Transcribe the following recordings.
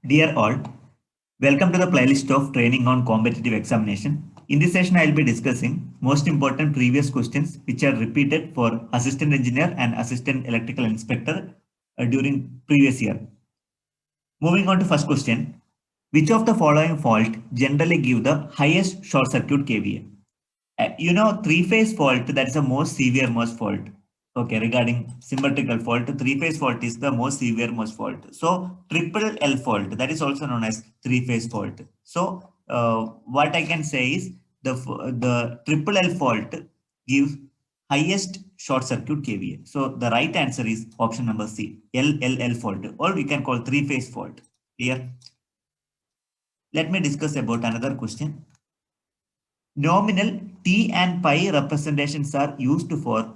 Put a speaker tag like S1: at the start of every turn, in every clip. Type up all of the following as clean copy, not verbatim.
S1: Dear all, welcome to the playlist of training on competitive examination. In this session, I will be discussing most important previous questions which are repeated for assistant engineer and assistant electrical inspector during previous year. Moving on to first question, which of the following fault generally give the highest short circuit KVA? Three-phase fault, that is the most severe most fault. Okay, regarding symmetrical fault, three-phase fault is the most severe most fault. So triple L fault, that is also known as three-phase fault. So what I can say is the triple L fault gives highest short circuit KVA. So the right answer is option number C, LLL fault, or we can call three-phase fault. Clear? Let me discuss about another question. Nominal T and pi representations are used for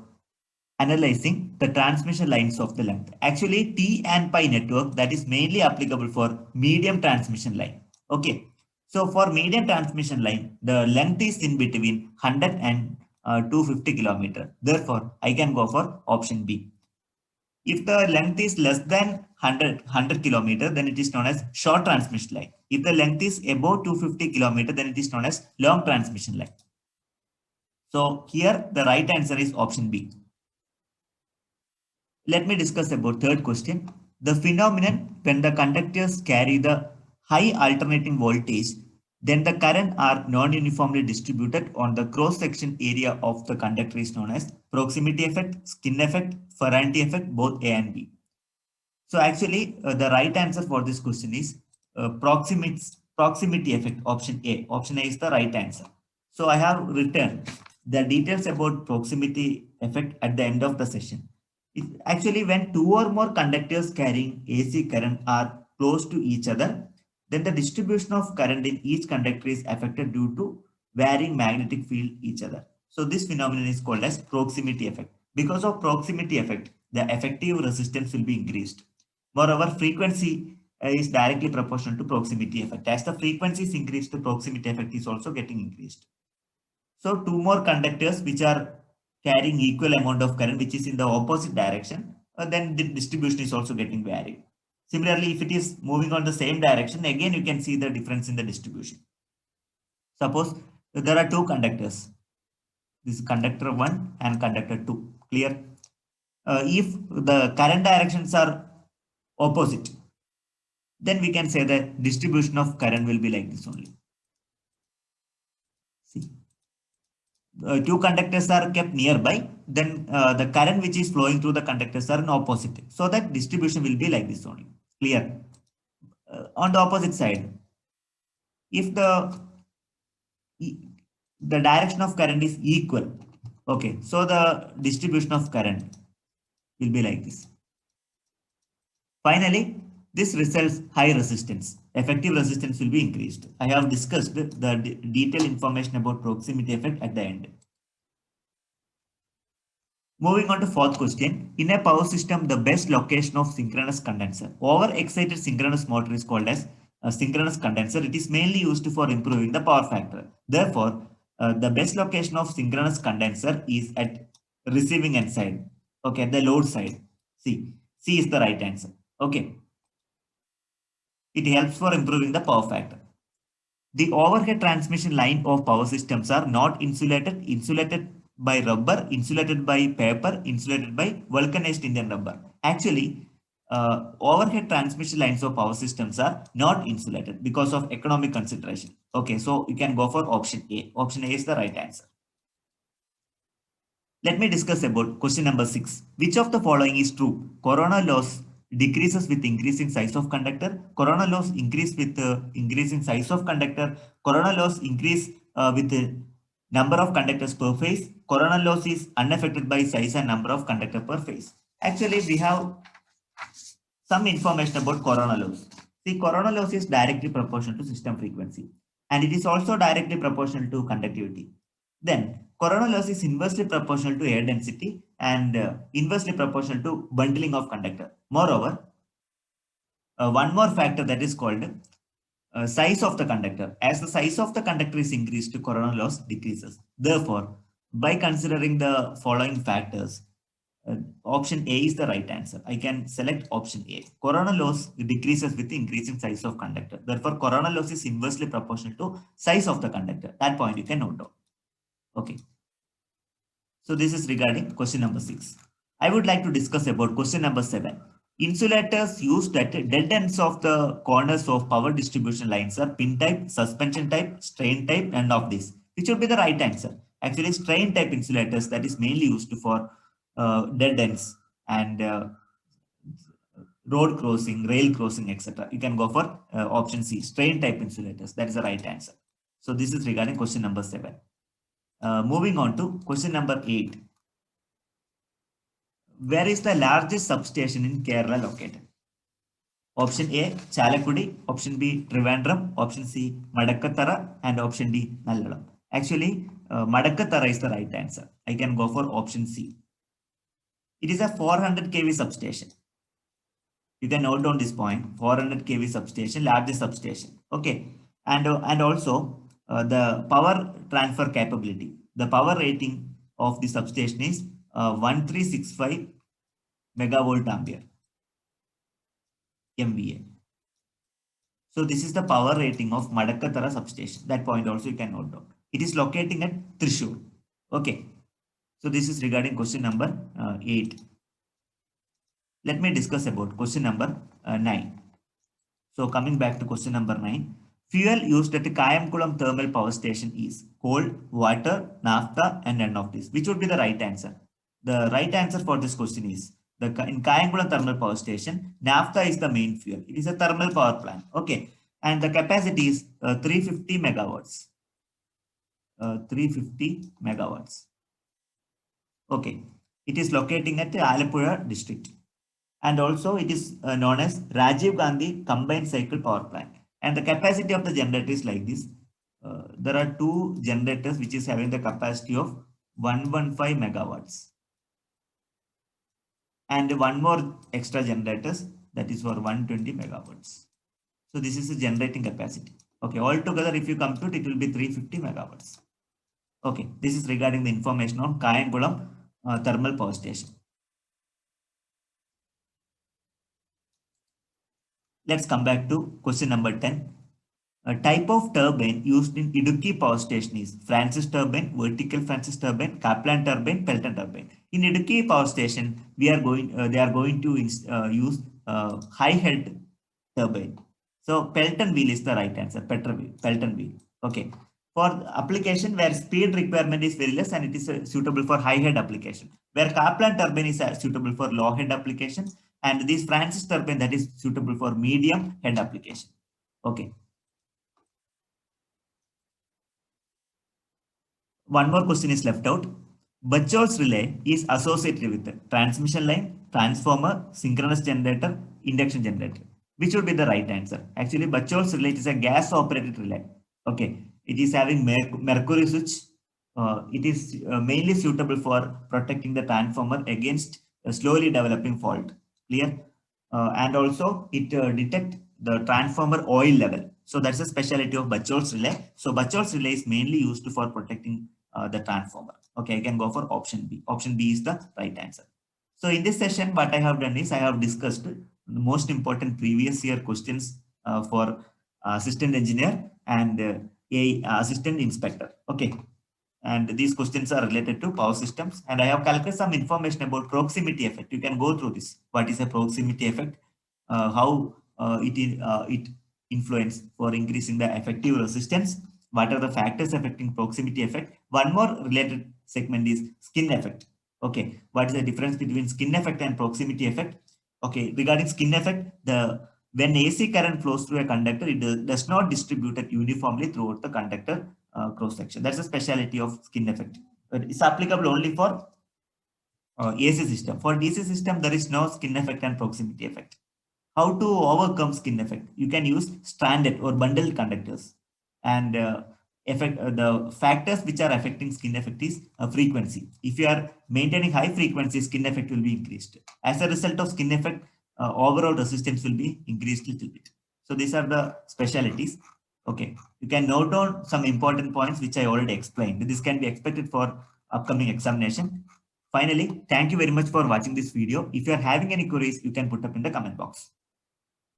S1: analyzing the transmission lines of the length. Actually, T and pi network, that is mainly applicable for medium transmission line. Okay. So for medium transmission line, the length is in between 100 and 250 kilometer. Therefore, I can go for option B. If the length is less than 100 kilometer, then it is known as short transmission line. If the length is above 250 kilometer, then it is known as long transmission line. So here the right answer is option B. Let me discuss about third question. The phenomenon when the conductors carry the high alternating voltage, then the current are non-uniformly distributed on the cross-section area of the conductor is known as proximity effect, skin effect, Ferranti effect, both A and B. So actually, the right answer for this question is proximity effect, option A. Option A is the right answer. So I have written the details about proximity effect at the end of the session. Actually, when two or more conductors carrying AC current are close to each other, then the distribution of current in each conductor is affected due to varying magnetic field each other. So this phenomenon is called as proximity effect. Because of proximity effect, the effective resistance will be increased. Moreover, frequency is directly proportional to proximity effect. As the frequency is increased, the proximity effect is also getting increased. So two more conductors which are carrying equal amount of current which is in the opposite direction, then the distribution is also getting varied. Similarly, if it is moving on the same direction, again you can see the difference in the distribution. Suppose there are two conductors. This is conductor 1 and conductor 2. Clear? If the current directions are opposite, then we can say the distribution of current will be like this only. See, two conductors are kept nearby, then the current which is flowing through the conductors are in opposite. So that distribution will be like this only. Clear? On the opposite side, if the direction of current is equal, okay, so the distribution of current will be like this. Finally, this results high resistance. Effective resistance will be increased. I have discussed the detailed information about proximity effect at the end. Moving on to fourth question. In a power system, the best location of synchronous condenser. Over-excited synchronous motor is called as a synchronous condenser. It is mainly used for improving the power factor. Therefore, the best location of synchronous condenser is at receiving end side. Okay, the load side. C is the right answer. Okay. It helps for improving the power factor. The overhead transmission line of power systems are not insulated, insulated by rubber, insulated by paper, insulated by vulcanized Indian rubber. Actually, overhead transmission lines of power systems are not insulated because of economic consideration. Okay, so you can go for option A. Option A is the right answer. Let me discuss about question number 6. Which of the following is true? Corona loss decreases with increasing size of conductor. Corona loss increase with increasing size of conductor. Corona loss increase with the number of conductors per phase. Corona loss is unaffected by size and number of conductor per phase. Actually, we have some information about corona loss. See, corona loss is directly proportional to system frequency, and it is also directly proportional to conductivity. Then corona loss is inversely proportional to air density and inversely proportional to bundling of conductor. Moreover, one more factor that is called size of the conductor. As the size of the conductor is increased, corona loss decreases. Therefore, by considering the following factors, Option A is the right answer. I can select option A. Corona loss decreases with the increasing size of conductor. Therefore, corona loss is inversely proportional to size of the conductor. That point you can note down. Okay. So this is regarding question number 6. I would like to discuss about question number 7. Insulators used at dead ends of the corners of power distribution lines are pin type, suspension type, strain type, and of this. Which would be the right answer? Actually, strain type insulators that is mainly used for dead ends and road crossing, rail crossing, etc. You can go for option C, strain type insulators. That is the right answer. So this is regarding question number 7. Moving on to question number 8. Where is the largest substation in Kerala located? Option A, Chalakudi. Option B, Trivandrum. Option C, Madakkathara. And option D, Nallalam. Actually, Madakkathara is the right answer. I can go for option C. It is a 400 kV substation. You can note down this point, 400 kV substation, largest substation. Okay. And also the power transfer capability. The power rating of the substation is 1365 megavolt ampere MVA. So this is the power rating of Madakkathara substation. That point also you can note down. It is locating at Thrissur. Okay. So this is regarding question number 8. Let me discuss about question number 9. So coming back to question number 9. Fuel used at Kayamkulam thermal power station is coal, water, naphtha, and none of this. Which would be the right answer? The right answer for this question is in Kayamkulam thermal power station, naphtha is the main fuel. It is a thermal power plant. Okay. And the capacity is 350 megawatts. 350 megawatts. Okay. It is locating at the Alappuzha district. And also it is known as Rajiv Gandhi combined cycle power plant. And the capacity of the generator is like this. There are 2 generators which is having the capacity of 115 megawatts. And one more extra generators that is for 120 megawatts. So this is the generating capacity. Okay, altogether if you compute it will be 350 megawatts. Okay, this is regarding the information on Kayankulam thermal power station. Let's come back to question number 10. A type of turbine used in Idukki power station is Francis turbine, vertical Francis turbine, Kaplan turbine, Pelton turbine. In Idukki power station, they are going to use high head turbine. So Pelton wheel is the right answer. Pelton wheel. Okay. For application where speed requirement is very less and it is suitable for high head application. Where Kaplan turbine is suitable for low head application, and this Francis turbine that is suitable for medium head application. Okay. One more question is left out. Buchholz relay is associated with transmission line, transformer, synchronous generator, induction generator. Which would be the right answer? Actually, Buchholz relay is a gas operated relay. Okay. It is having mercury switch. It is mainly suitable for protecting the transformer against a slowly developing fault. Clear? And also it detect the transformer oil level. So that's a specialty of Buchholz relay. So Buchholz relay is mainly used for protecting the transformer. Okay, I can go for option B. Option B is the right answer. So in this session, what I have done is I have discussed the most important previous year questions for assistant engineer and a assistant inspector. Okay. And these questions are related to power systems. And I have calculated some information about proximity effect. You can go through this. What is a proximity effect? How it influence for increasing the effective resistance? What are the factors affecting proximity effect? One more related segment is skin effect. Okay. What is the difference between skin effect and proximity effect? Okay. Regarding skin effect, when AC current flows through a conductor, it does not distribute it uniformly throughout the conductor cross section. That's a specialty of skin effect. But it's applicable only for AC system. For DC system, there is no skin effect and proximity effect. How to overcome skin effect? You can use stranded or bundled conductors. And the factors which are affecting skin effect is frequency. If you are maintaining high frequency, skin effect will be increased. As a result of skin effect, overall resistance will be increased a little bit. So these are the specialities. Okay, you can note down some important points which I already explained. This can be expected for upcoming examination. Finally, thank you very much for watching this video. If you are having any queries, you can put up in the comment box.